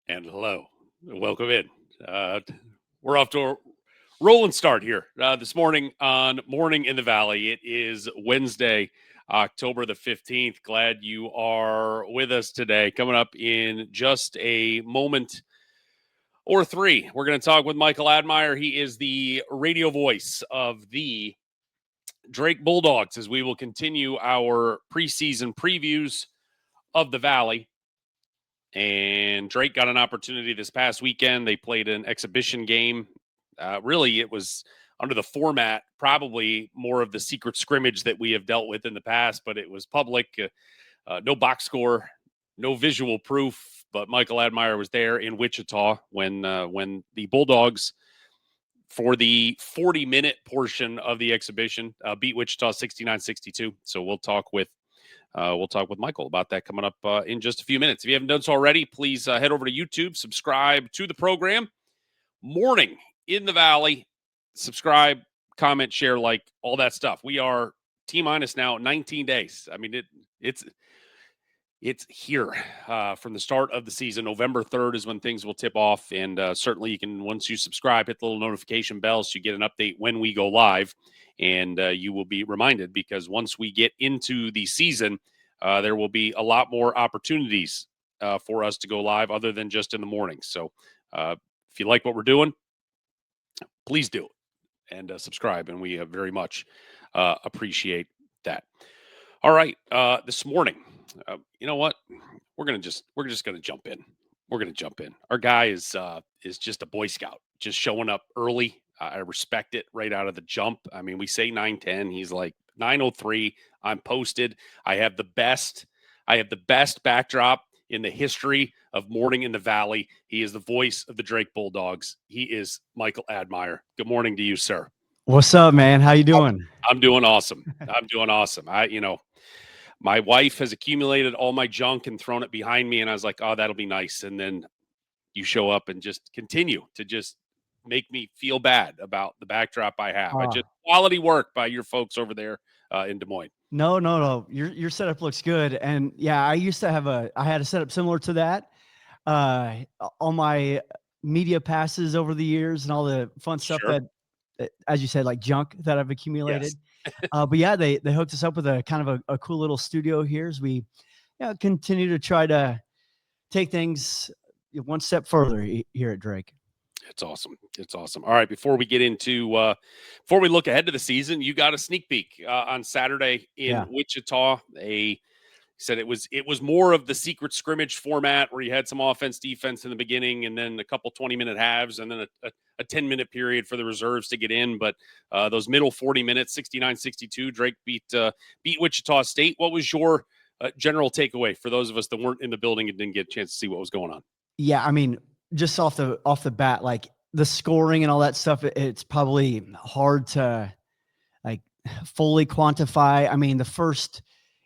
And hello, welcome in. Uh, we're off to a rolling start here this morning on Morning in the Valley. It is Wednesday, October the 15th. Glad you are with us today. Coming up in just a moment or three, we're going to talk with Michael Admire. He is the radio voice of the Drake Bulldogs as we will continue our preseason previews of the Valley. And Drake got an opportunity this past weekend. They played an exhibition game. Really, it was under the format, probably more of the secret scrimmage that we have dealt with in the past, but it was public. No box score, no visual proof. But Michael Admire was there in Wichita when the Bulldogs, for the 40-minute portion of the exhibition, beat Wichita 69-62. So we'll talk with Michael about that coming up in just a few minutes. If you haven't done so already, please head over to YouTube, subscribe to the program. Morning in the Valley. Subscribe, comment, share, like, all that stuff. We are T-minus now 19 days. I mean, it's here from the start of the season. November 3rd is when things will tip off. And certainly you can, once you subscribe, hit the little notification bell so you get an update when we go live. And you will be reminded, because once we get into the season, there will be a lot more opportunities for us to go live other than just in the morning. So if you like what we're doing, please do and subscribe. And we very much appreciate that. All right. This morning, you know what? We're just going to jump in. We're going to jump in. Our guy is just a Boy Scout, just showing up early. I respect it right out of the jump. I mean, we say 9:10. He's like 9:03. I'm posted. I have the best backdrop in the history of Morning in the Valley. He is the voice of the Drake Bulldogs. He is Michael Admire. Good morning to you, sir. What's up, man? How you doing? I'm doing awesome. I'm doing awesome. My wife has accumulated all my junk and thrown it behind me, and I was like, oh, that'll be nice. And then you show up and just continue to just make me feel bad about the backdrop I have. Quality work by your folks over there in Des Moines. No. Your setup looks good. And yeah, I had a setup similar to that. All my media passes over the years and all the fun stuff Sure. that, as you said, like junk that I've accumulated. Yes. But yeah, they hooked us up with a kind of a cool little studio here as we continue to try to take things one step further here at Drake. It's awesome. It's awesome. All right. Before we get into, before we look ahead to the season, you got a sneak peek on Saturday in Wichita. Said it was more of the secret scrimmage format where you had some offense, defense in the beginning, and then a couple 20-minute halves, and then a 10-minute period for the reserves to get in. But those middle 40 minutes, 69-62, Drake beat Wichita State. What was your general takeaway for those of us that weren't in the building and didn't get a chance to see what was going on? Yeah, I mean, just off the bat, like the scoring and all that stuff, it's probably hard to like fully quantify. I mean, the first,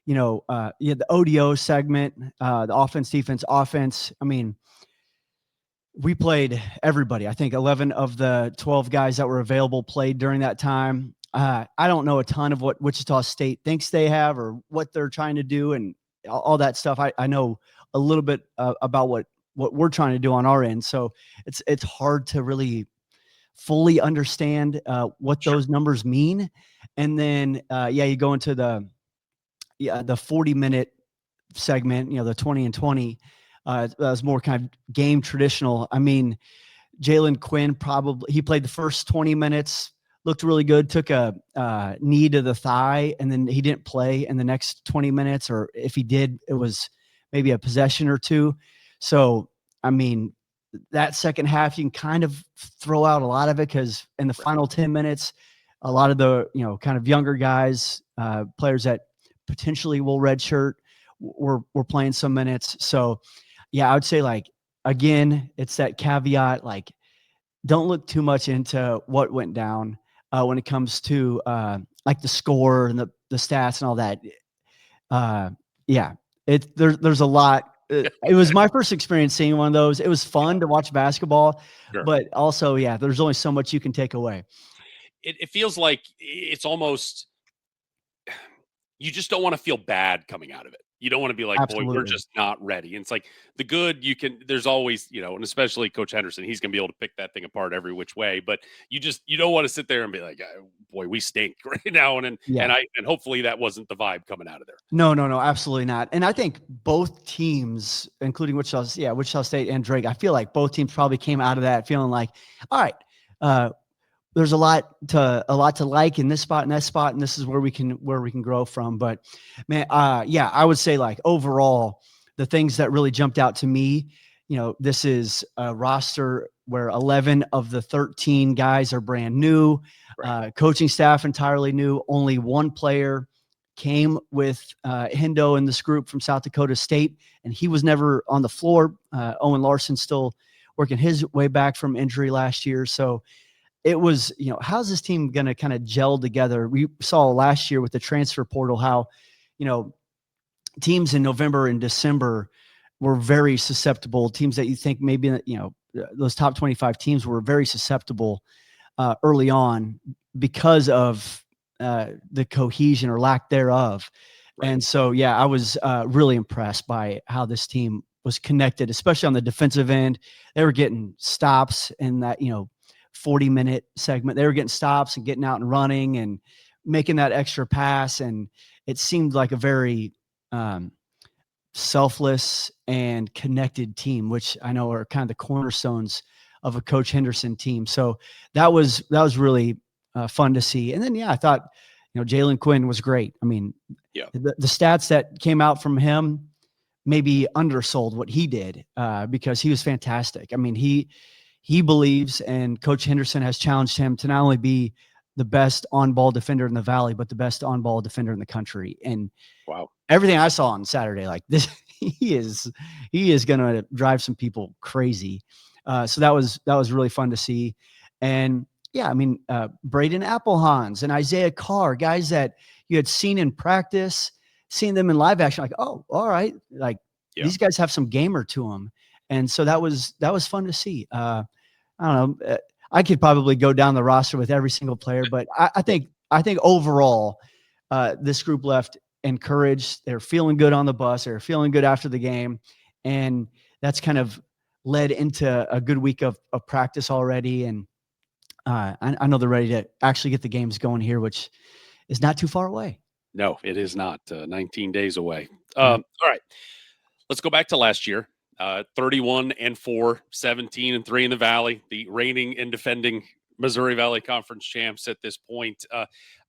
the ODO segment, the offense, defense, offense. I mean, we played everybody. I think 11 of the 12 guys that were available played during that time. I don't know a ton of what Wichita State thinks they have or what they're trying to do and all that stuff. I know a little bit about what we're trying to do on our end. So it's hard to really fully understand what those numbers mean. And then, you go into the 40-minute segment, the 20 and 20, that was more kind of game traditional. I mean, Jalen Quinn he played the first 20 minutes, looked really good, took a knee to the thigh, and then he didn't play in the next 20 minutes, or if he did, it was maybe a possession or two. So, I mean, that second half, you can kind of throw out a lot of it because in the final 10 minutes, a lot of the, kind of younger guys, players that potentially will redshirt were playing some minutes. So, yeah, I would say, like, again, it's that caveat, like, don't look too much into what went down when it comes to, like, the score and the stats and all that. There's a lot. It was my first experience seeing one of those. It was fun to watch basketball, but also, there's only so much you can take away. It feels like it's almost, you just don't want to feel bad coming out of it. You don't want to be like, boy, we're Absolutely. just not ready. And it's like the good there's always, and especially Coach Henderson, he's going to be able to pick that thing apart every which way. But you don't want to sit there and be like, boy, we stink right now. Yeah. And hopefully that wasn't the vibe coming out of there. No, absolutely not. And I think both teams, including Wichita State and Drake, I feel like both teams probably came out of that feeling like, all right, there's a lot to like in this spot and that spot, and this is where we can grow from. But man, I would say like overall, the things that really jumped out to me, this is a roster where 11 of the 13 guys are brand new, Right. coaching staff entirely new. Only one player came with Hendo in this group from South Dakota State, and he was never on the floor. Owen Larson still working his way back from injury last year. So it was, how's this team going to kind of gel together? We saw last year with the transfer portal how, teams in November and December were very susceptible. Teams that you think maybe, those top 25 teams were very susceptible early on because of the cohesion or lack thereof. Right. And so, I was really impressed by how this team was connected, especially on the defensive end. They were getting stops in that, 40-minute segment. They were getting stops and getting out and running and making that extra pass. And it seemed like a very selfless and connected team, which I know are kind of the cornerstones of a Coach Henderson team. So that was really fun to see. And then, I thought, Jalen Quinn was great. I mean, the stats that came out from him maybe undersold what he did because he was fantastic. I mean, he believes, and Coach Henderson has challenged him to not only be the best on-ball defender in the Valley, but the best on-ball defender in the country. And wow, everything I saw on Saturday, like this, he is going to drive some people crazy. So that was really fun to see. And I mean, Braden Applehans and Isaiah Carr, guys that you had seen in practice, seeing them in live action, like, oh, all right, like these guys have some gamer to them. And so that was fun to see. I don't know. I could probably go down the roster with every single player, but I think overall, this group left encouraged. They're feeling good on the bus. They're feeling good after the game, and that's kind of led into a good week of practice already. And I know they're ready to actually get the games going here, which is not too far away. No, it is not. 19 days away. All right, let's go back to last year. 31-4, 17-3 in the Valley, the reigning and defending Missouri Valley Conference champs at this point.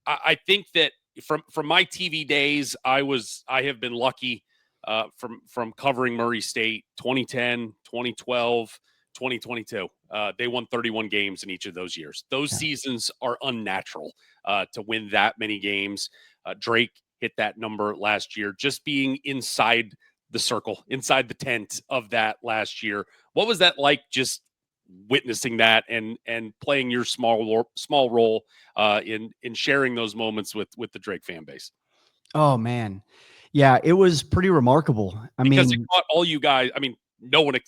I think that from my TV days, I have been lucky from covering Murray State 2010, 2012, 2022. They won 31 games in each of those years. Those seasons are unnatural to win that many games. Drake hit that number last year, just being inside the circle, inside the tent of that last year. What was that like, just witnessing that and playing your small role in sharing those moments with the Drake fan base? Oh man. Yeah, it was pretty remarkable. Because it caught all you guys. I mean, November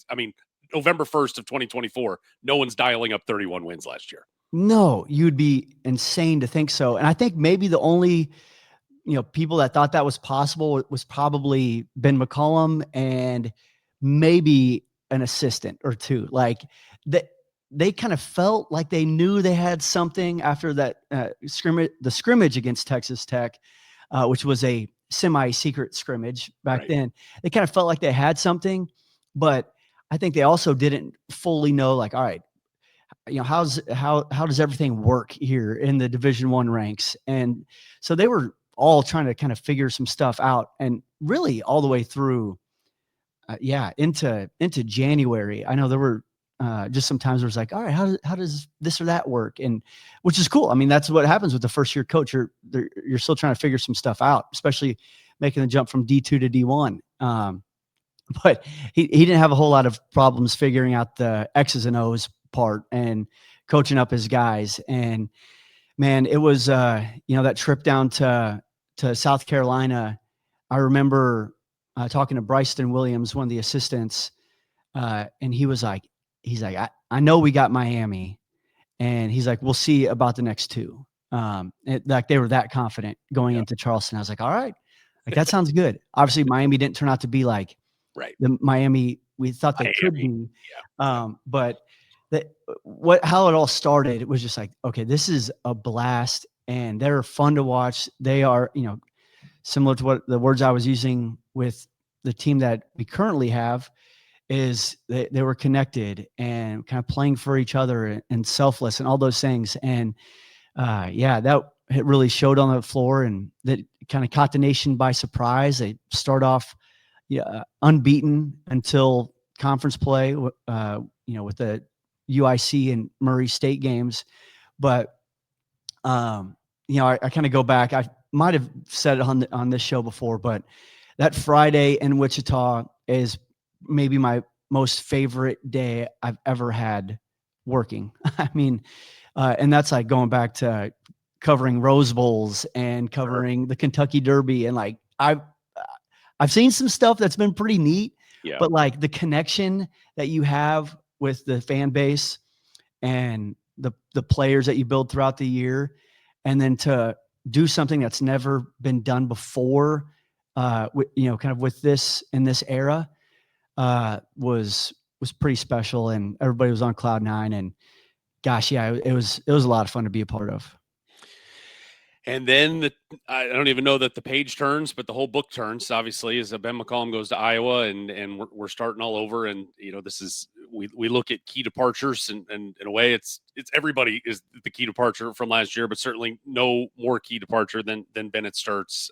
1st of 2024, no one's dialing up 31 wins last year. No, you'd be insane to think so. And I think maybe the only people that thought that was possible was probably Ben McCollum and maybe an assistant or two. Like they kind of felt like they knew they had something after that scrimmage against Texas Tech, which was a semi-secret scrimmage back then. They kind of felt like they had something, but I think they also didn't fully know, like, all right, how does everything work here in the Division I ranks? And so they were all trying to kind of figure some stuff out, and really all the way through, into January. I know there were just sometimes it was like, all right, how does this or that work? And which is cool. I mean, that's what happens with the first year coach. You're still trying to figure some stuff out, especially making the jump from D2 to D1. But he didn't have a whole lot of problems figuring out the X's and O's part and coaching up his guys. And man, it was, that trip down to South Carolina. I remember talking to Bryson Williams, one of the assistants, and he's like, I know we got Miami, and he's like, we'll see about the next two. Like they were that confident going into Charleston. I was like, all right, Like, that sounds good. Obviously, Miami didn't turn out to be like Right. the Miami we thought they could Miami. be. Yeah. But how it all started, it was just like, okay, this is a blast, and they're fun to watch. They are, similar to what the words I was using with the team that we currently have, is they were connected and kind of playing for each other and selfless and all those things. And that it really showed on the floor, and that kind of caught the nation by surprise. They start off unbeaten until conference play, with the UIC and Murray State games. But I kind of go back. I might have said it on this show before, but that Friday in Wichita is maybe my most favorite day I've ever had working. I mean, and that's like going back to covering Rose Bowls and covering the Kentucky Derby. And like, I've seen some stuff that's been pretty neat, Yeah. but like the connection that you have with the fan base and the players that you build throughout the year, and then to do something that's never been done before, kind of with this in this era, was pretty special, and everybody was on cloud nine. And gosh, yeah, it was a lot of fun to be a part of. And then I don't even know that the page turns, but the whole book turns, obviously, as Ben McCollum goes to Iowa, and we're starting all over. And, this is, we look at key departures, and in a way it's everybody is the key departure from last year, but certainly no more key departure than Bennett Sturts.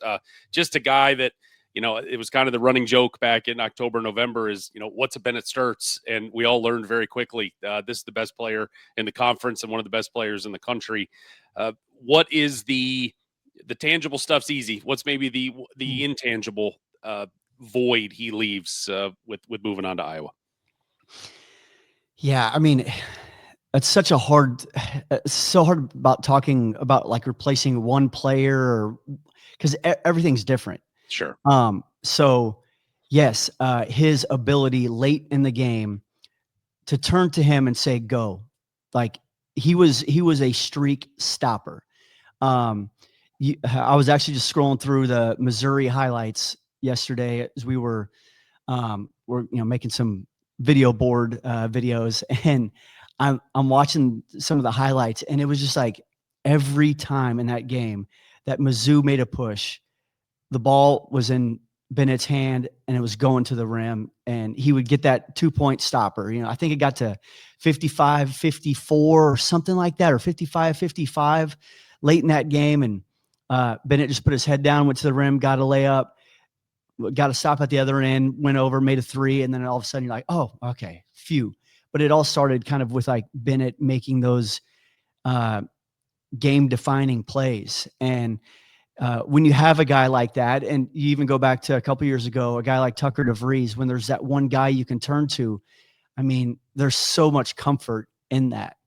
Just a guy that, it was kind of the running joke back in October, November is, what's a Bennett Sturts? And we all learned very quickly, this is the best player in the conference and one of the best players in the country. What is the tangible stuff's easy. What's maybe the intangible void he leaves with moving on to Iowa? Yeah, I mean, it's so hard about talking about like replacing one player, because everything's different. Sure. So yes, his ability late in the game to turn to him and say, go, like he was a streak stopper. I was actually just scrolling through the Missouri highlights yesterday as we were making some video board videos, and I'm watching some of the highlights, and it was just like every time in that game that Mizzou made a push, the ball was in Bennett's hand and it was going to the rim, and he would get that 2-point stopper. I think it got to 55-54 or something like that, or 55-55 late in that game. And Bennett just put his head down, went to the rim, got a layup, got a stop at the other end, went over, made a three. And then all of a sudden you're like, oh, okay, phew. But it all started kind of with like Bennett making those game defining plays. And when you have a guy like that, and you even go back to a couple years ago, a guy like Tucker DeVries, when there's that one guy you can turn to, I mean, there's so much comfort in that.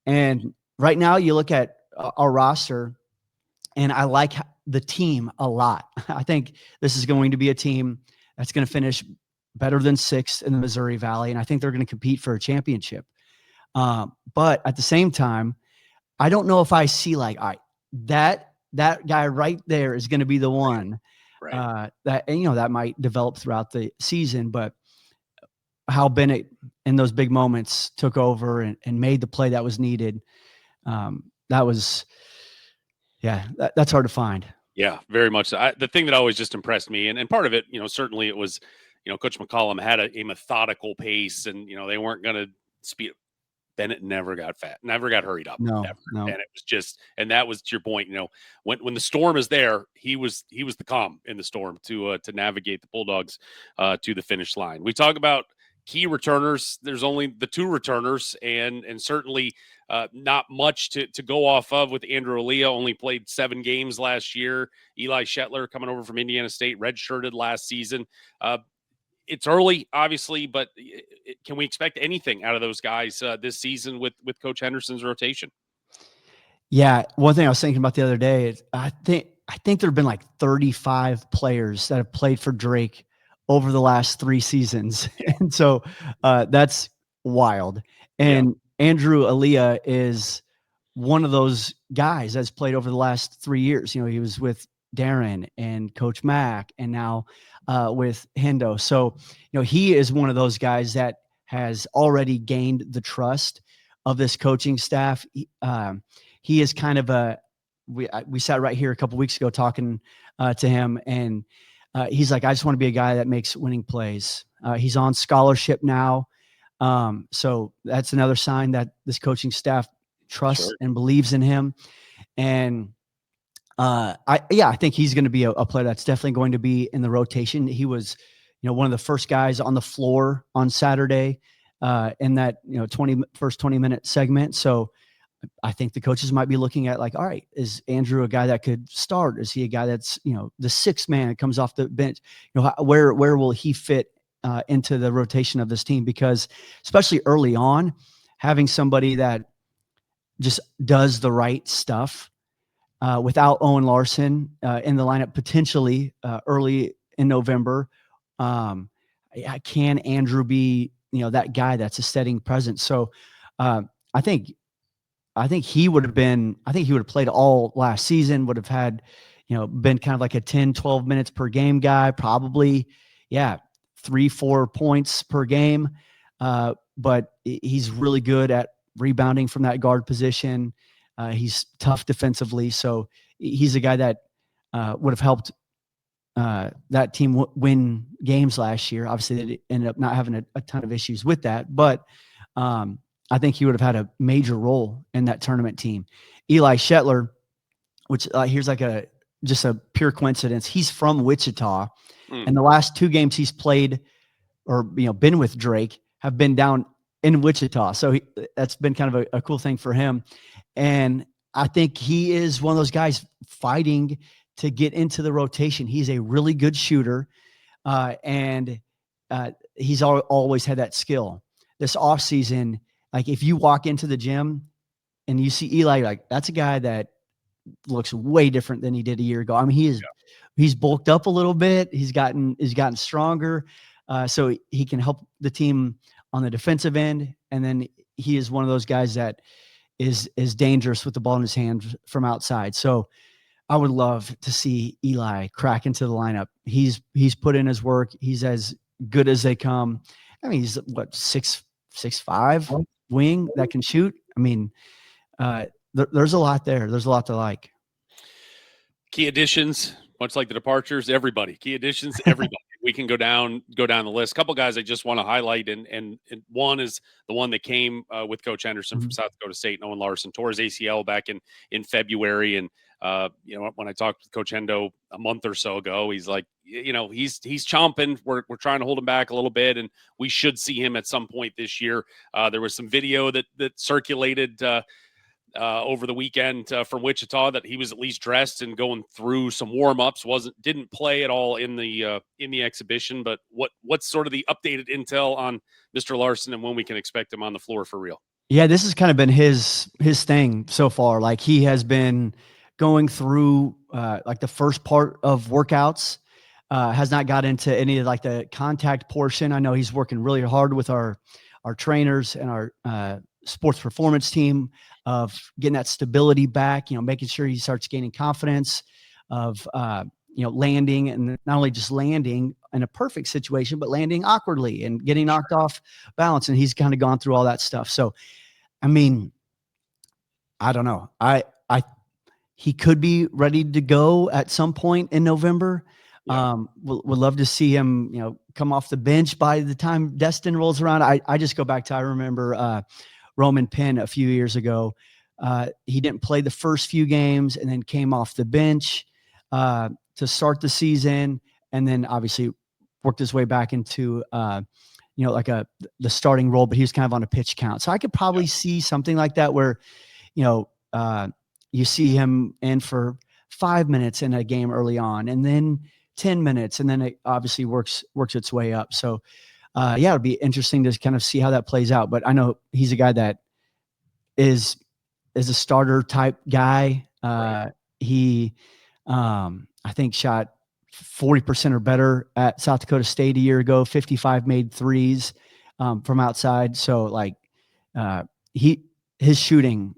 And right now you look at our roster, and I like the team a lot. I think this is going to be a team that's going to finish better than 6th in the Missouri Valley, and I think they're going to compete for a championship. But at the same time, I don't know if I see like, all right, that guy right there is going to be the one. Right. That might develop throughout the season. But how Bennett in those big moments took over and made the play that was needed, that's hard to find. Yeah, very much so. The thing that always just impressed me, and part of it, certainly it was, Coach McCollum had a methodical pace, and, they weren't going to speed. Bennett never got fat, never got hurried up, No. and it was just, and that was to your point. When the storm is there, he was the calm in the storm to navigate the Bulldogs to the finish line. We talk about key returners. There's only the 2 returners, and certainly not much to go off of with Andrew Aaliyah. Only played 7 games last year. Eli Shetler coming over from Indiana State, redshirted last season. It's early, obviously, but can we expect anything out of those guys this season with Coach Henderson's rotation? Yeah, one thing I was thinking about the other day is I think there have been like 35 players that have played for Drake over the last 3 seasons, and so that's wild. And Andrew Aaliyah is one of those guys that's played over the last 3 years. He was with Darren and Coach Mack, and now with Hendo. So, he is one of those guys that has already gained the trust of this coaching staff. He is kind of we sat right here a couple weeks ago talking to him, and he's like, I just want to be a guy that makes winning plays. He's on scholarship now. So that's another sign that this coaching staff trusts and believes in him. And I think he's going to be a player that's definitely going to be in the rotation. He was, one of the first guys on the floor on Saturday in that, 20-minute segment. So I think the coaches might be looking at like, all right, is Andrew a guy that could start? Is he a guy that's, the sixth man that comes off the bench? Where will he fit into the rotation of this team? Because especially early on, having somebody that just does the right stuff without Owen Larson in the lineup potentially early in November, can Andrew be, that guy that's a steadying presence? So I think he would have played all last season, would have had, been kind of like a 10, 12 minutes per game guy, probably, 3-4 points per game. But he's really good at rebounding from that guard position. He's tough defensively. So he's a guy that would have helped that team win games last year. Obviously, they ended up not having a ton of issues with that. But I think he would have had a major role in that tournament team. Eli Shetler, which here's like just a pure coincidence. He's from Wichita, and the last 2 games he's played or been with Drake have been down in Wichita. So that's been kind of a cool thing for him. And I think he is one of those guys fighting to get into the rotation. He's a really good shooter, and he's always had that skill. This offseason, like if you walk into the gym and you see Eli, like that's a guy that looks way different than he did a year ago. I mean, he's bulked up a little bit. He's gotten stronger, so he can help the team on the defensive end. And then he is one of those guys that is dangerous with the ball in his hand from outside. So I would love to see Eli crack into the lineup. He's put in his work. He's as good as they come. I mean, he's what 6'5" wing that can shoot. I mean, there's a lot there. There's a lot to like. Key additions, much like the departures, everybody. Key additions, everybody. We can go down the list. A couple guys I just want to highlight, and one is the one that came with Coach Henderson from South Dakota State, Owen Larson, tore his ACL back in February. And when I talked with Coach Hendo a month or so ago, he's like, he's chomping. We're trying to hold him back a little bit, and we should see him at some point this year. There was some video that circulated over the weekend from Wichita that he was at least dressed and going through some warm-ups. Didn't play at all in the exhibition. But what's sort of the updated intel on Mr. Larson and when we can expect him on the floor for real? Yeah, this has kind of been his thing so far. Like he has been going through like the first part of workouts, has not got into any of like the contact portion. I know he's working really hard with our trainers and our sports performance team of getting that stability back, making sure he starts gaining confidence of, landing, and not only just landing in a perfect situation, but landing awkwardly and getting knocked off balance. And he's kind of gone through all that stuff. So, I mean, I don't know. He could be ready to go at some point in November. Yeah. Would love to see him, come off the bench by the time Destin rolls around. I just go back to, I remember, Roman Penn a few years ago. He didn't play the first few games and then came off the bench to start the season, and then obviously worked his way back into like the starting role, but he was kind of on a pitch count. So I could probably see something like that where you see him in for 5 minutes in a game early on, and then 10 minutes, and then it obviously works its way up. So it'd be interesting to kind of see how that plays out. But I know he's a guy that is a starter type guy. Right. He, I think, shot 40% or better at South Dakota State a year ago, 55 made threes from outside. So like his shooting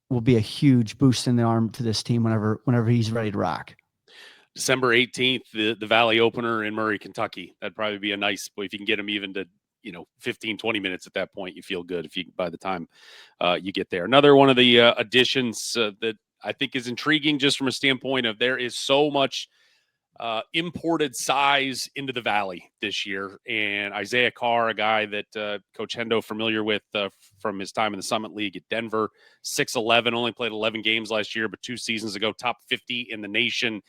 will be a huge boost in the arm to this team whenever he's ready to rock. December 18th, the Valley opener in Murray, Kentucky. That'd probably be a nice, if you can get him even to, 15, 20 minutes at that point, you feel good by the time you get there. Another one of the additions that I think is intriguing just from a standpoint of there is so much imported size into the Valley this year. And Isaiah Carr, a guy that Coach Hendo familiar with from his time in the Summit League at Denver, 6'11", only played 11 games last year, but 2 seasons ago, top 50 in the nation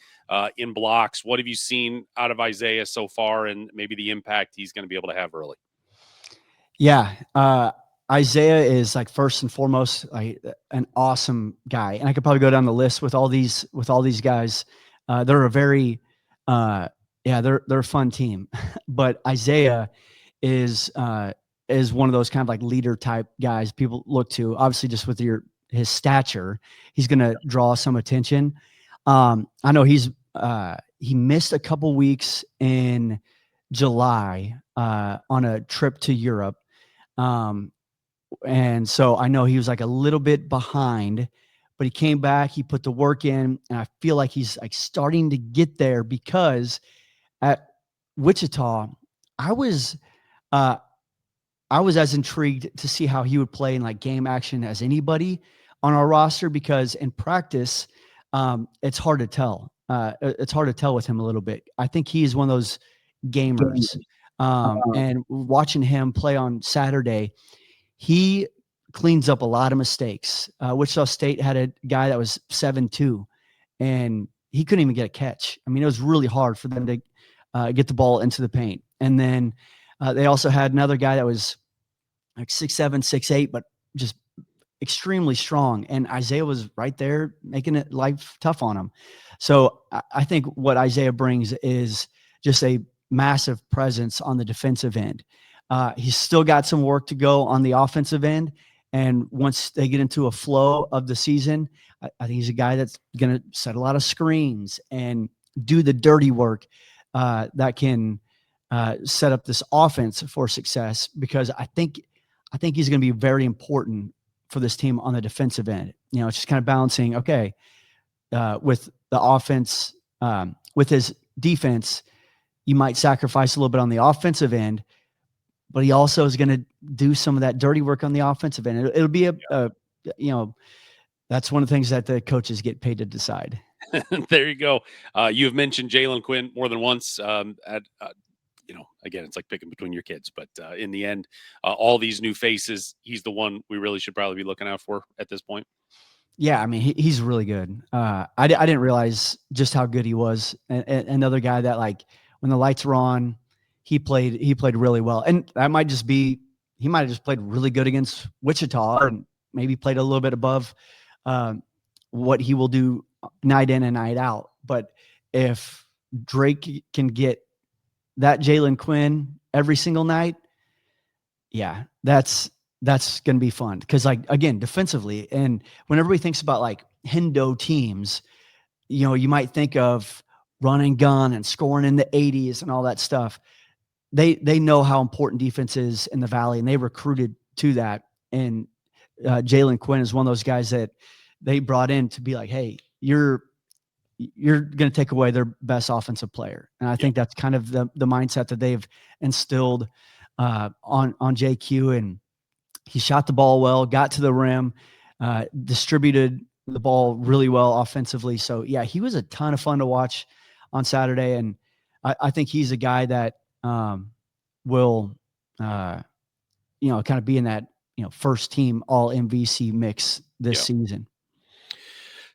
in blocks. What have you seen out of Isaiah so far, and maybe the impact he's going to be able to have early? Yeah. Isaiah is like first and foremost like an awesome guy. And I could probably go down the list with all these guys. They're a very, they're a fun team, but Isaiah is one of those kind of like leader type guys people look to. Obviously, just with his stature, he's going to draw some attention. I know he missed a couple weeks in July on a trip to Europe, and so I know he was like a little bit behind. But he came back, he put the work in, and I feel like he's like starting to get there because at Wichita, I was as intrigued to see how he would play in like game action as anybody on our roster, because in practice, it's hard to tell. It's hard to tell with him a little bit. I think he is one of those gamers. And watching him play on Saturday, he cleans up a lot of mistakes. Wichita State had a guy that was 7'2", and he couldn't even get a catch. I mean, it was really hard for them to get the ball into the paint. And then they also had another guy that was like 6'7", 6'8", but just extremely strong. And Isaiah was right there making it life tough on him. So I think what Isaiah brings is just a massive presence on the defensive end. He's still got some work to go on the offensive end. And once they get into a flow of the season, I think he's a guy that's going to set a lot of screens and do the dirty work that can set up this offense for success, because I think he's going to be very important for this team on the defensive end. It's just kind of balancing, okay, with the offense, with his defense, you might sacrifice a little bit on the offensive end, but he also is going to do some of that dirty work on the offensive end. It'll be that's one of the things that the coaches get paid to decide. There you go. You've mentioned Jalen Quinn more than once. Again, it's like picking between your kids, but in the end, all these new faces, he's the one we really should probably be looking out for at this point. Yeah, I mean, he's really good. I didn't realize just how good he was. And another guy that, like, when the lights were on, he played really well. And that might just be, he might have just played really good against Wichita, or maybe played a little bit above what he will do night in and night out. But if Drake can get that Jalen Quinn every single night, yeah, that's going to be fun. Because, like, again, defensively, and when everybody thinks about like Hendo teams, you might think of run and gun and scoring in the 80s and all that stuff. They know how important defense is in the Valley, and they recruited to that. And Jalen Quinn is one of those guys that they brought in to be like, hey, you're going to take away their best offensive player. And I think that's kind of the mindset that they've instilled on JQ. And he shot the ball well, got to the rim, distributed the ball really well offensively. So, yeah, he was a ton of fun to watch on Saturday. And I think he's a guy that will, kind of be in that, first team all MVC mix this season.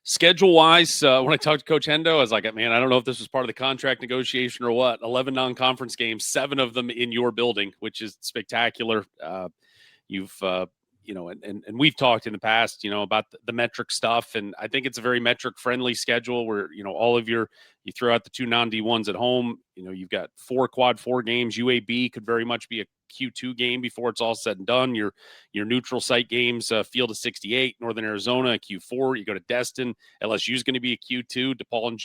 Schedule-wise, when I talked to Coach Hendo, I was like, man, I don't know if this was part of the contract negotiation or what. 11 non-conference games, 7 of them in your building, which is spectacular. You've, and we've talked in the past, about the metric stuff. And I think it's a very metric-friendly schedule where, all of you throw out the 2 non-D1s at home. You've got 4 quad 4 games. UAB could very much be a Q2 game before it's all said and done. Your neutral site games, Field of 68, Northern Arizona, Q4. You go to Destin. LSU is going to be a Q2. DePaul and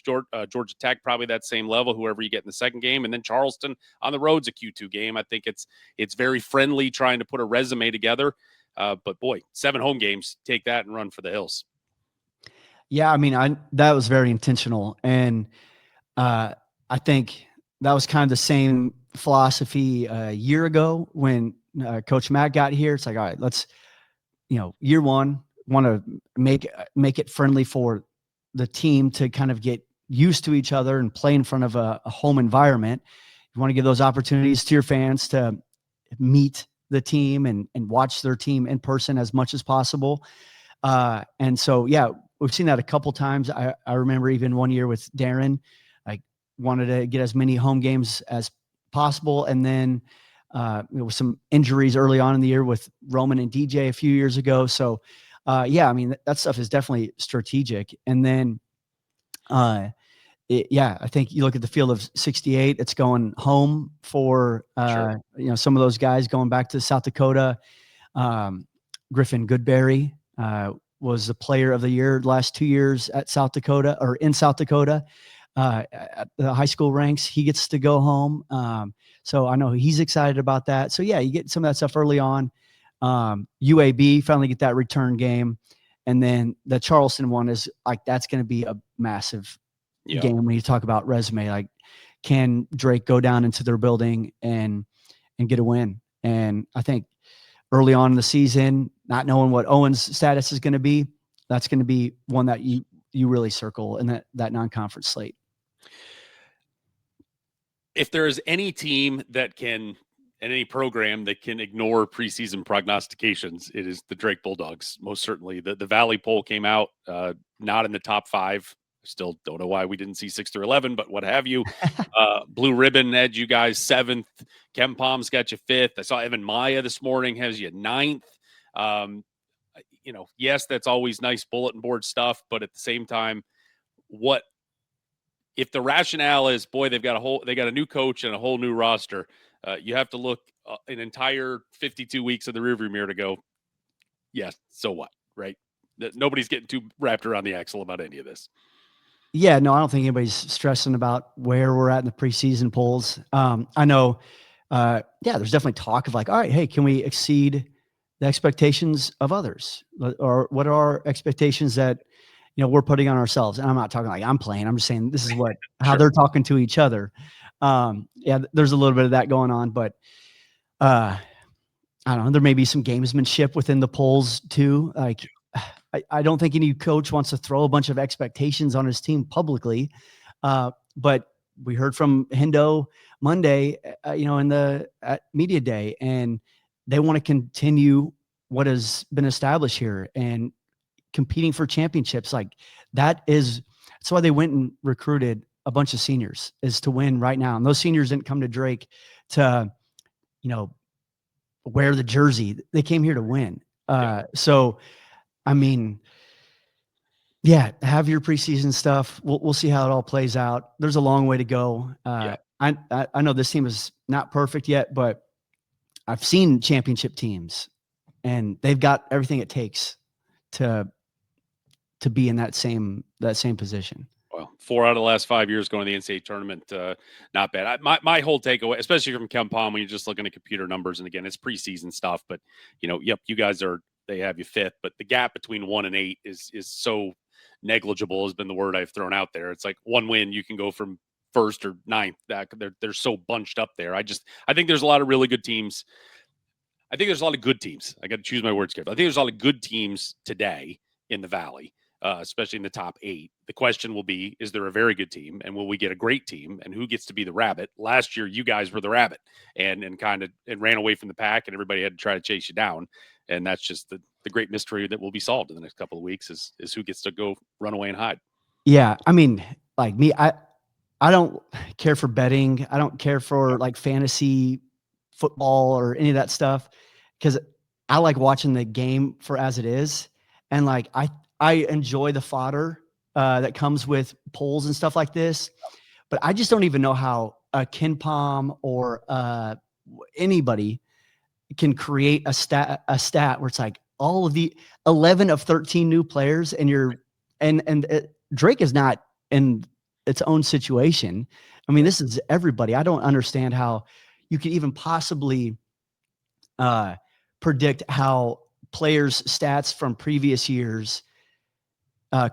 Georgia Tech, probably that same level, whoever you get in the second game. And then Charleston on the road's a Q2 game. I think it's very friendly trying to put a resume together. But boy, 7 home games, take that and run for the hills. Yeah, I mean, that was very intentional, and I think that was kind of the same philosophy a year ago when Coach Matt got here. It's like, all right, let's, year one, want to make it friendly for the team to kind of get used to each other and play in front of a home environment. You want to give those opportunities to your fans to meet the team and watch their team in person as much as possible. And so, yeah, we've seen that a couple times. I remember even one year with Darren, I wanted to get as many home games as possible. And then there was some injuries early on in the year with Roman and DJ a few years ago. So, yeah, I mean, that stuff is definitely strategic. And then, I think you look at the field of 68, it's going home for, Sure. some of those guys going back to South Dakota. Griffin Goodberry was the player of the year last 2 years at South Dakota or in South Dakota at the high school ranks. He gets to go home. So I know he's excited about that. So yeah, you get some of that stuff early on. UAB finally get that return game. And then the Charleston one is like, that's going to be a massive game when you talk about resume. Like, can Drake go down into their building and get a win? And I think early on in the season, not knowing what Owen's status is going to be, that's going to be one that you really circle in that non-conference slate. If there is any team that can, and any program that can ignore preseason prognostications, it is the Drake Bulldogs. Most certainly. The Valley poll came out, not in the top 5. Still don't know why we didn't see 6 through 11, but what have you. Blue Ribbon had you guys 7th. Ken Palm's got you 5th. I saw Evan Maya this morning has you 9th. Yes, that's always nice bulletin board stuff, but at the same time, what if the rationale is, boy, they got a new coach and a whole new roster? You have to look an entire 52 weeks of the rearview mirror to go, yes, so what, right? Nobody's getting too wrapped around the axle about any of this. Yeah, no, I don't think anybody's stressing about where we're at in the preseason polls. I know, there's definitely talk of like, all right, hey, can we exceed the expectations of others? Or what are our expectations that, we're putting on ourselves? And I'm not talking like I'm playing. I'm just saying this is how Sure. they're talking to each other. There's a little bit of that going on, but I don't know. There may be some gamesmanship within the polls too. Like, I don't think any coach wants to throw a bunch of expectations on his team publicly. But we heard from Hendo Monday, in the media day, and they want to continue what has been established here and competing for championships. Like that's why they went and recruited a bunch of seniors, is to win right now. And those seniors didn't come to Drake to, wear the jersey. They came here to win. So, I mean, yeah, have your preseason stuff. We'll see how it all plays out. There's a long way to go. I know this team is not perfect yet, but I've seen championship teams, and they've got everything it takes to be in that same position. Well, 4 out of the last 5 years going to the NCAA tournament, not bad. My whole takeaway, especially from Ken Palm, when you're just looking at computer numbers, and again, it's preseason stuff, but you guys they have you 5th, but the gap between 1 and 8 is so negligible, has been the word I've thrown out there. It's like one win, you can go from 1st or 9th. That they're so bunched up there. I think there's a lot of really good teams. I think there's a lot of good teams. I got to choose my words carefully. I think there's a lot of good teams today in the Valley, especially in the top 8. The question will be, is there a very good team, and will we get a great team, and who gets to be the rabbit? Last year, you guys were the rabbit and ran away from the pack, and everybody had to try to chase you down. And that's just the great mystery that will be solved in the next couple of weeks is who gets to go run away and hide. Yeah. I mean, like me, I don't care for betting. I don't care for like fantasy football or any of that stuff, because I like watching the game for as it is. And like, I enjoy the fodder that comes with polls and stuff like this, but I just don't even know how a Ken Palm or anybody can create a stat where it's like all of the 11 of 13 new players, and Drake is not in its own situation. I mean, this is everybody. I don't understand how you could even possibly predict how players' stats from previous years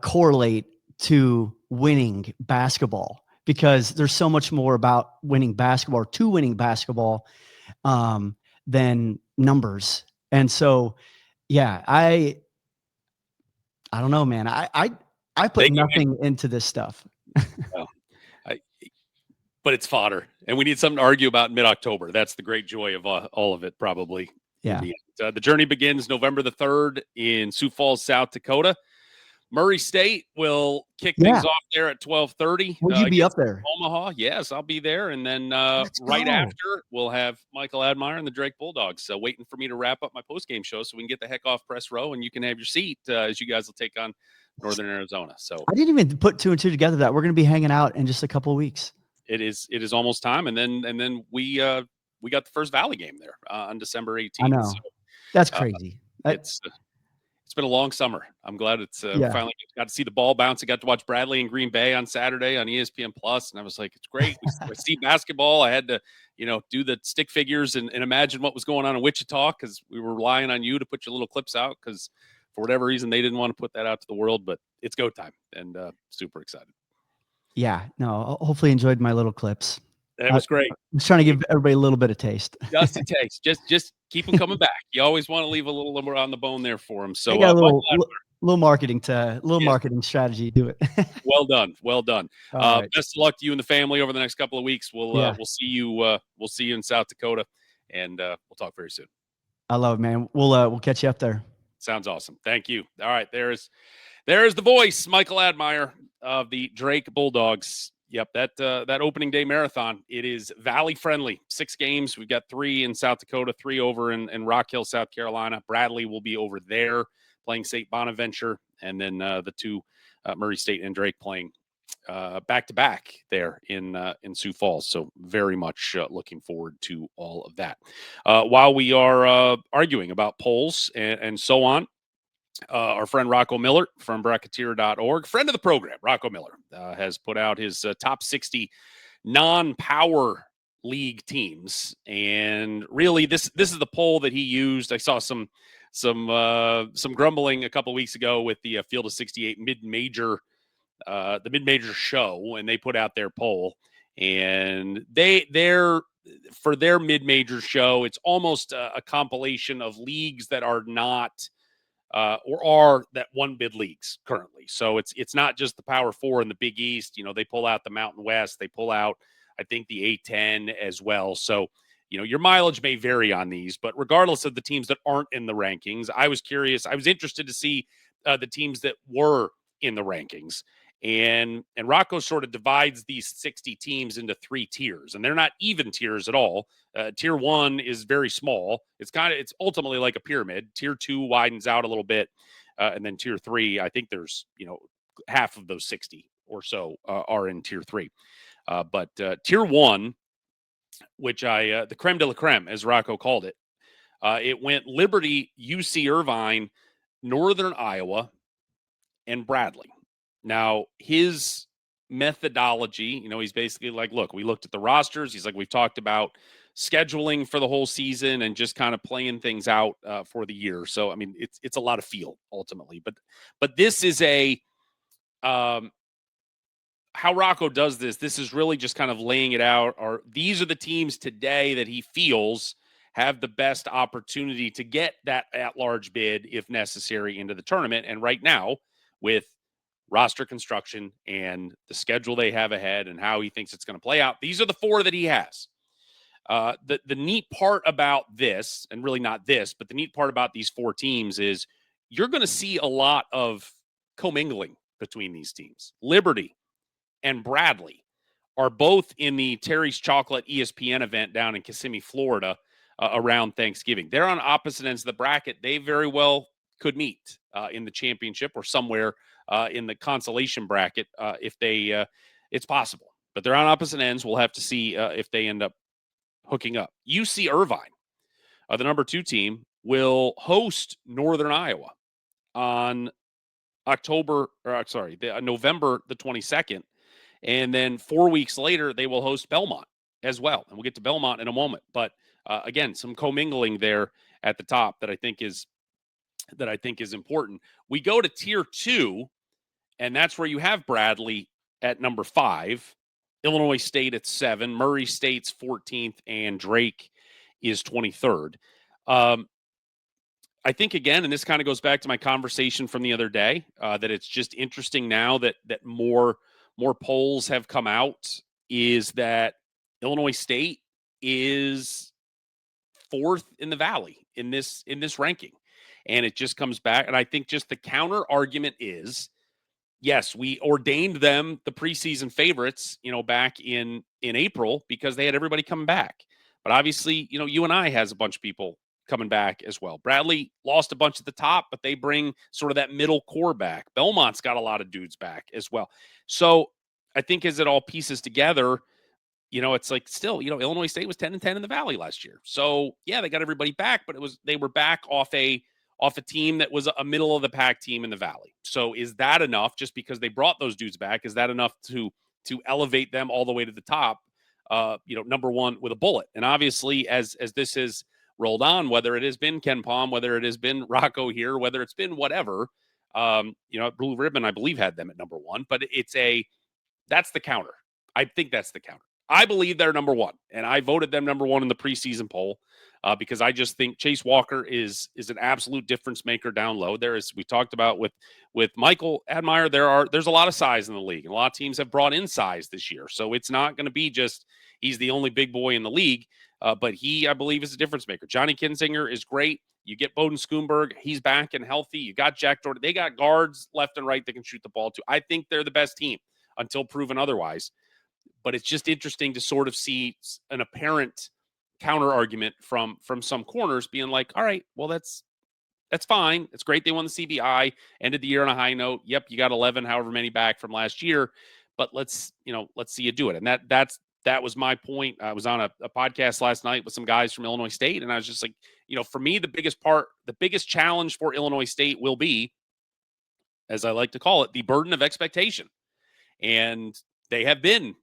correlate to winning basketball, because there's so much more about winning basketball or to winning basketball than numbers. And so, yeah, I don't know, man. I put nothing into this stuff. Well, but it's fodder, and we need something to argue about in mid-October. That's the great joy of all of it, probably. Yeah. The journey begins November the 3rd in Sioux Falls, South Dakota. Murray State will kick things off there at 12:30. Will you be up there? Omaha. Yes, I'll be there. And then right after, we'll have Michael Admire and the Drake Bulldogs waiting for me to wrap up my post-game show so we can get the heck off press row and you can have your seat as you guys will take on Northern Arizona. So I didn't even put 2 and 2 together that we're going to be hanging out in just a couple of weeks. It is almost time. And then we got the first Valley game there on December 18th. I know. So, that's crazy. It's been a long summer. I'm glad it's finally got to see the ball bounce. I got to watch Bradley and Green Bay on Saturday on ESPN Plus, and I was like, it's great. We see basketball. I had to, do the stick figures and imagine what was going on in Wichita because we were relying on you to put your little clips out because for whatever reason they didn't want to put that out to the world. But it's go time, and super excited. Yeah, no. Hopefully, enjoyed my little clips. That was great. I was trying to give everybody a little bit of taste. Just a taste. Just keep them coming back. You always want to leave a little more on the bone there for them. So I got a little marketing marketing strategy to it. Well done. Right. Best of luck to you and the family over the next couple of weeks. We'll see you. We'll see you in South Dakota, and we'll talk very soon. I love it, man. We'll catch you up there. Sounds awesome. Thank you. All right, there's the voice, Michael Admire of the Drake Bulldogs. Yep, that opening day marathon, it is Valley friendly. 6 games. We've got 3 in South Dakota, 3 over in Rock Hill, South Carolina. Bradley will be over there playing St. Bonaventure, and then the 2 Murray State and Drake playing back-to-back there in Sioux Falls. So very much looking forward to all of that. While we are arguing about polls and so on, our friend Rocco Miller from Bracketeer.org, friend of the program, Rocco Miller, has put out his top 60 non-power league teams. And really, this is the poll that he used. I saw some grumbling a couple of weeks ago with the Field of 68 mid-major show, and they put out their poll. And they're for their mid-major show, it's almost a compilation of leagues that are not or are that one bid leagues currently. So it's not just the Power 4 and the Big East. They pull out the Mountain West. They pull out, I think, the A10 as well. So, your mileage may vary on these, but regardless of the teams that aren't in the rankings, I was curious. I was interested to see the teams that were in the rankings. And Rocco sort of divides these 60 teams into 3 tiers, and they're not even tiers at all. Tier 1 is very small. It's ultimately like a pyramid. Tier 2 widens out a little bit. And then tier 3, I think there's, half of those 60 or so are in tier 3. But tier 1, which the creme de la creme, as Rocco called it, it went Liberty, UC Irvine, Northern Iowa, and Bradley. Now, his methodology, he's basically like, look, we looked at the rosters. He's like, we've talked about scheduling for the whole season and just kind of playing things out for the year. So, I mean, it's a lot of feel ultimately, but this is how Rocco does this is really just kind of laying it out. Or these are the teams today that he feels have the best opportunity to get that at-large bid, if necessary, into the tournament. And right now, with roster construction and the schedule they have ahead and how he thinks it's going to play out, these are the 4 that he has. The neat part about this, and really not this, but the neat part about these 4 teams is you're going to see a lot of commingling between these teams. Liberty and Bradley are both in the Terry's Chocolate ESPN event down in Kissimmee, Florida, around Thanksgiving. They're on opposite ends of the bracket. They very well could meet in the championship or somewhere in the consolation bracket if they it's possible. But they're on opposite ends. We'll have to see if they end up hooking up. UC Irvine, the number 2 team, will host Northern Iowa on November the 22nd. And then 4 weeks later, they will host Belmont as well. And we'll get to Belmont in a moment. But again, some commingling there at the top that I think is that I think is important. We go to tier 2, and that's where you have Bradley at number 5, Illinois State at 7, Murray State's 14th, and Drake is 23rd. I think, again, and this kind of goes back to my conversation from the other day, that it's just interesting now that more polls have come out, is that Illinois State is 4th in the Valley in this ranking. And it just comes back. And I think just the counter argument is, yes, we ordained them the preseason favorites, back in April because they had everybody coming back. But obviously, UNI has a bunch of people coming back as well. Bradley lost a bunch at the top, but they bring sort of that middle core back. Belmont's got a lot of dudes back as well. So I think as it all pieces together, it's like still, Illinois State was 10-10 in the Valley last year. So yeah, they got everybody back, but they were back off a team that was a middle of the pack team in the Valley. So is that enough, just because they brought those dudes back? Is that enough to elevate them all the way to the top, number one with a bullet? And obviously, as this has rolled on, whether it has been Ken Palm, whether it has been Rocco here, whether it's been whatever, Blue Ribbon, I believe, had them at number 1, but that's the counter. I think that's the counter. I believe they're number 1, and I voted them number 1 in the preseason poll because I just think Chase Walker is an absolute difference maker down low. There is, we talked about with Michael Admire, there's a lot of size in the league, and a lot of teams have brought in size this year. So it's not going to be just he's the only big boy in the league, but he, I believe, is a difference maker. Johnny Kinzinger is great. You get Bowden Schoonberg, he's back and healthy. You got Jack Jordan. They got guards left and right that can shoot the ball too. I think they're the best team until proven otherwise. But it's just interesting to sort of see an apparent counter argument from some corners being like, all right, well, that's fine. It's great they won the CBI, ended the year on a high note. Yep, you got 11, however many back from last year, but let's see you do it. And that was my point. I was on a podcast last night with some guys from Illinois State, and I was just like, for me, the biggest challenge for Illinois State will be, as I like to call it, the burden of expectation. And they have been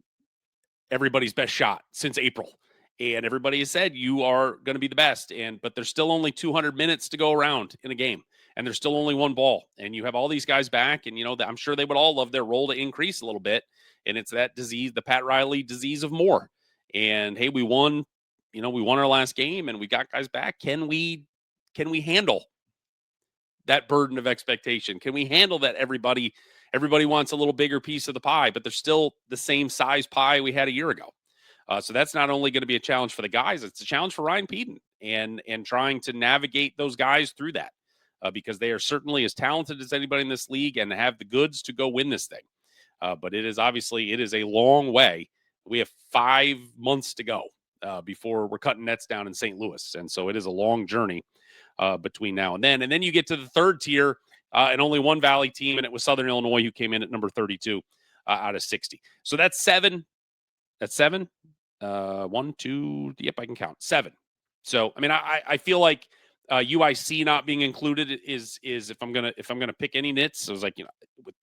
everybody's best shot since April. And everybody has said, you are going to be the best. But there's still only 200 minutes to go around in a game. And there's still only one ball. And you have all these guys back. And, I'm sure they would all love their role to increase a little bit. And it's that disease, the Pat Riley disease of more. And, hey, we won our last game and we got guys back. Can we handle that burden of expectation? Can we handle that everybody wants a little bigger piece of the pie, but they're still the same size pie we had a year ago? So that's not only going to be a challenge for the guys, it's a challenge for Ryan Peden and trying to navigate those guys through that because they are certainly as talented as anybody in this league and have the goods to go win this thing. But it is a long way. We have 5 months to go before we're cutting nets down in St. Louis. And so it is a long journey between now and then. And then you get to the third tier and only one Valley team, and it was Southern Illinois who came in at number 32 out of 60. So that's 7. That's 7. 1, 2. Yep, I can count 7. So I mean, I feel like UIC not being included is if I'm gonna pick any nits, it was like with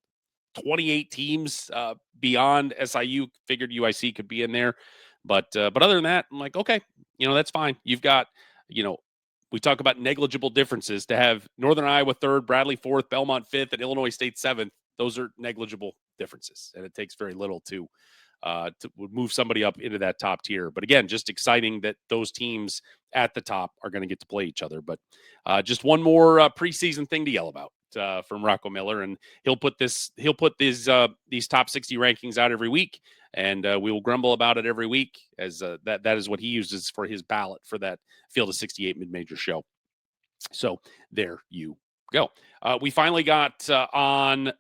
28 teams beyond SIU, figured UIC could be in there, but other than that, I'm like, okay, that's fine. You've got we talk about negligible differences. To have Northern Iowa 3rd, Bradley 4th, Belmont 5th, and Illinois State 7th. Those are negligible differences, and it takes very little to move somebody up into that top tier. But again, just exciting that those teams at the top are going to get to play each other. But just one more preseason thing to yell about from Rocco Miller, and he'll put these top 60 rankings out every week, and we will grumble about it every week, as that is what he uses for his ballot for that Field of 68 mid-major show. So there you go. We finally got on, I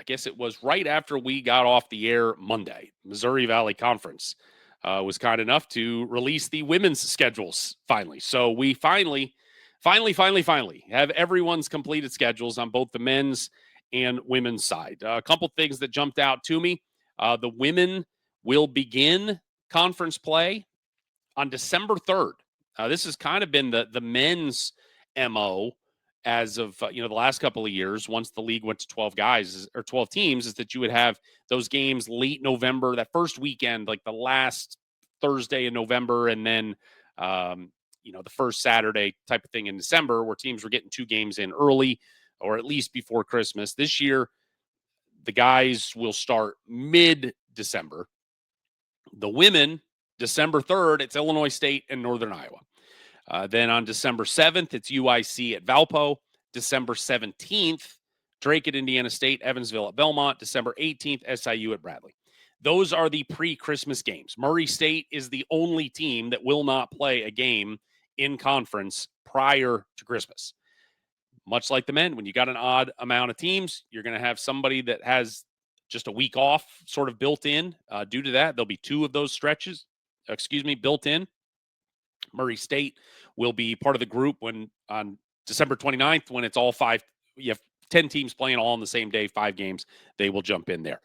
guess it was right after we got off the air Monday, Missouri Valley Conference was kind enough to release the women's schedules finally. So we finally have everyone's completed schedules on both the men's and women's side. A couple things that jumped out to me. The women will begin conference play on December 3rd. This has kind of been the men's MO as of the last couple of years. Once the league went to 12 guys or 12 teams, is that you would have those games late November, that first weekend, like the last Thursday in November, and then the first Saturday type of thing in December where teams were getting 2 games in early or at least before Christmas. This year, the guys will start mid-December. The women, December 3rd, it's Illinois State and Northern Iowa. Then on December 7th, it's UIC at Valpo. December 17th, Drake at Indiana State, Evansville at Belmont. December 18th, SIU at Bradley. Those are the pre-Christmas games. Murray State is the only team that will not play a game in conference prior to Christmas. Much like the men, when you got an odd amount of teams, you're going to have somebody that has just a week off sort of built in. Due to that, there'll be 2 of those stretches, built in. Murray State will be part of the group when on December 29th, when it's all 5, you have 10 teams playing all on the same day, 5 games, they will jump in there.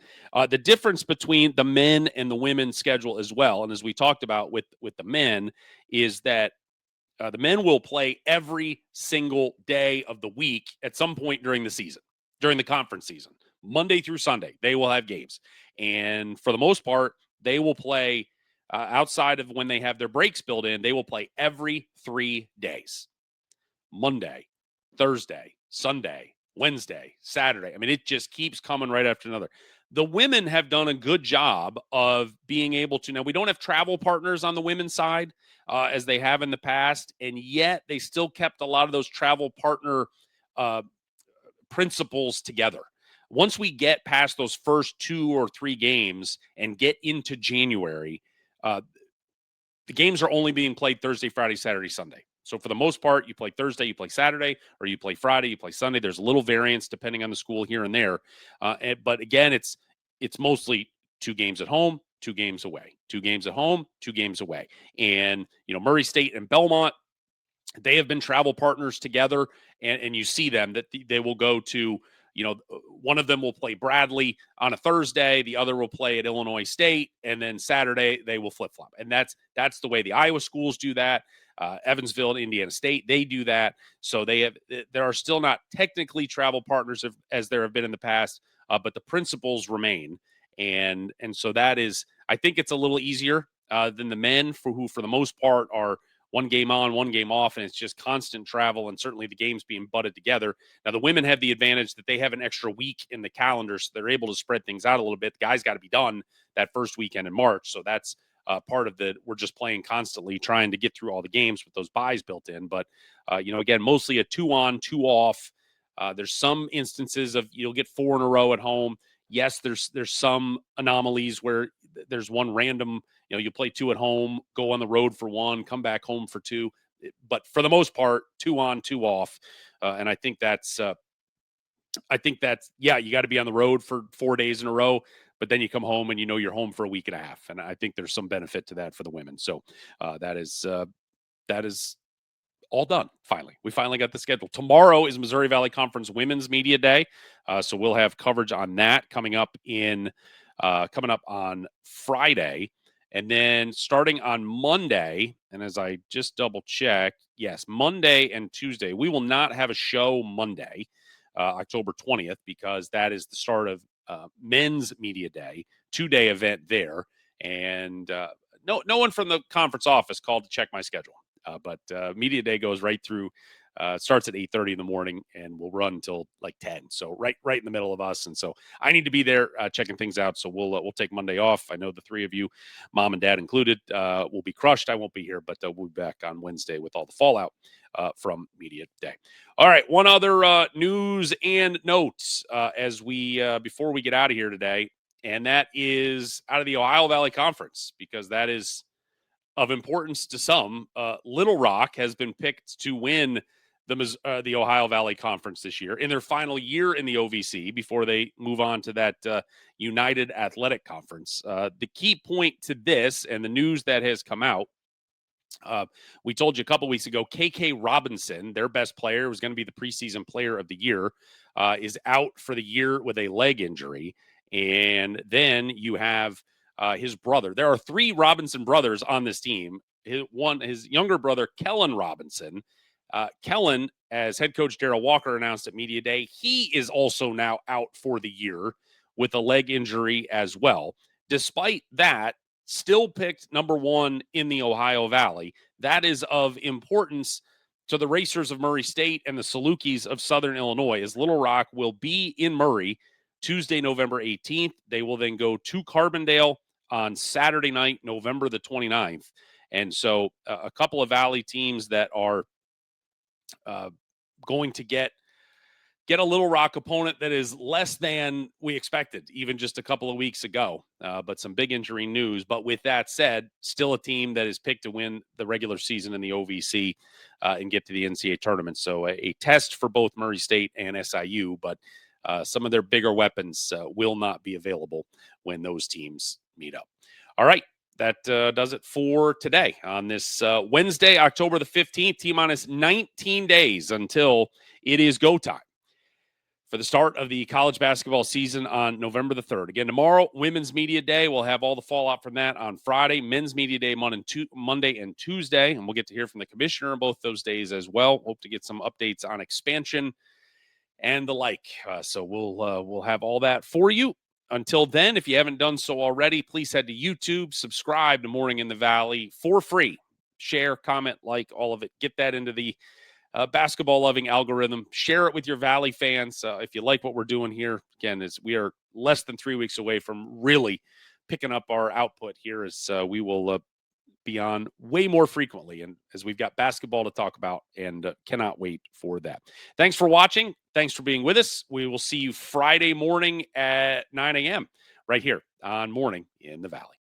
The difference between the men and the women's schedule as well, and as we talked about with the men, is that the men will play every single day of the week at some point during the season, during the conference season. Monday through Sunday, they will have games. And for the most part, they will play outside of when they have their breaks built in, they will play every 3 days. Monday, Thursday, Sunday, Wednesday, Saturday. I mean, it just keeps coming right after another. The women have done a good job of being able to. Now, we don't have travel partners on the women's side as they have in the past, and yet they still kept a lot of those travel partner principles together. Once we get past those first 2 or 3 games and get into January, the games are only being played Thursday, Friday, Saturday, Sunday. So for the most part, you play Thursday, you play Saturday, or you play Friday, you play Sunday. There's a little variance depending on the school here and there. But again, it's mostly 2 games at home, 2 games away, 2 games at home, 2 games away. And, Murray State and Belmont, they have been travel partners together, and you see them that they will go to, one of them will play Bradley on a Thursday, the other will play at Illinois State, and then Saturday they will flip-flop. And that's the way the Iowa schools do that. Evansville and Indiana State, they do that. So there are still not technically travel partners as there have been in the past, but the principles remain. And so that is, I think it's a little easier than the men who for the most part are 1 game on, 1 game off, and it's just constant travel, and certainly the games being butted together. Now, the women have the advantage that they have an extra week in the calendar, so they're able to spread things out a little bit. The guys got to be done that first weekend in March, so that's part of we're just playing constantly, trying to get through all the games with those buys built in. But, again, mostly a 2 on, 2 off. There's some instances of you'll get 4 in a row at home. Yes, there's some anomalies where there's one random, you play 2 at home, go on the road for 1, come back home for 2. But for the most part, 2 on, 2 off. And I think that's, yeah, you got to be on the road for 4 days in a row, but then you come home and you're home for a week and a half. And I think there's some benefit to that for the women. So that is all done. We finally got the schedule. Tomorrow is Missouri Valley Conference Women's Media Day. So we'll have coverage on that coming up on Friday. And then starting on Monday, and as I just double check, yes, Monday and Tuesday, we will not have a show Monday, October 20th, because that is the start of Men's Media Day, 2-day event there. And no one from the conference office called to check my schedule. But Media Day goes right through, starts at 8:30 in the morning and will run until like 10. So right in the middle of us. And so I need to be there checking things out. So we'll take Monday off. I know the 3 of you, mom and dad included, will be crushed. I won't be here, but we'll be back on Wednesday with all the fallout from Media Day. All right. One other news and notes as before we get out of here today, and that is out of the Ohio Valley Conference, because that is of importance to some. Little Rock has been picked to win the Ohio Valley Conference this year in their final year in the OVC before they move on to that United Athletic Conference. The key point to this and the news that has come out, we told you a couple weeks ago, KK Robinson, their best player, was going to be the preseason player of the year, is out for the year with a leg injury. And then you have his brother. There are 3 Robinson brothers on this team. His younger brother, Kellen Robinson. Kellen, as head coach Darrell Walker announced at Media Day, he is also now out for the year with a leg injury as well. Despite that, still picked number 1 in the Ohio Valley. That is of importance to the Racers of Murray State and the Salukis of Southern Illinois, as Little Rock will be in Murray Tuesday, November 18th. They will then go to Carbondale on Saturday night, November the 29th. And so a couple of Valley teams that are going to get a Little Rock opponent that is less than we expected, even just a couple of weeks ago. But some big injury news. But with that said, still a team that is picked to win the regular season in the OVC and get to the NCAA tournament. So a test for both Murray State and SIU, but some of their bigger weapons will not be available when those teams meet up. All right. That does it for today on this Wednesday, October the 15th, T-minus 19 days until it is go time for the start of the college basketball season on November the 3rd. Again, tomorrow, Women's Media Day. We'll have all the fallout from that on Friday. Men's Media Day Monday and Tuesday, and we'll get to hear from the commissioner on both those days as well. Hope to get some updates on expansion and the like. So we'll have all that for you. Until then, if you haven't done so already, please head to YouTube, subscribe to Morning in the Valley for free. Share, comment, like, all of it. Get that into the basketball-loving algorithm. Share it with your Valley fans. If you like what we're doing here, again, we are less than 3 weeks away from really picking up our output here, as we will be on way more frequently, and as we've got basketball to talk about, and cannot wait for that. Thanks for watching. Thanks for being with us. We will see you Friday morning at 9 a.m. right here on Morning in the Valley.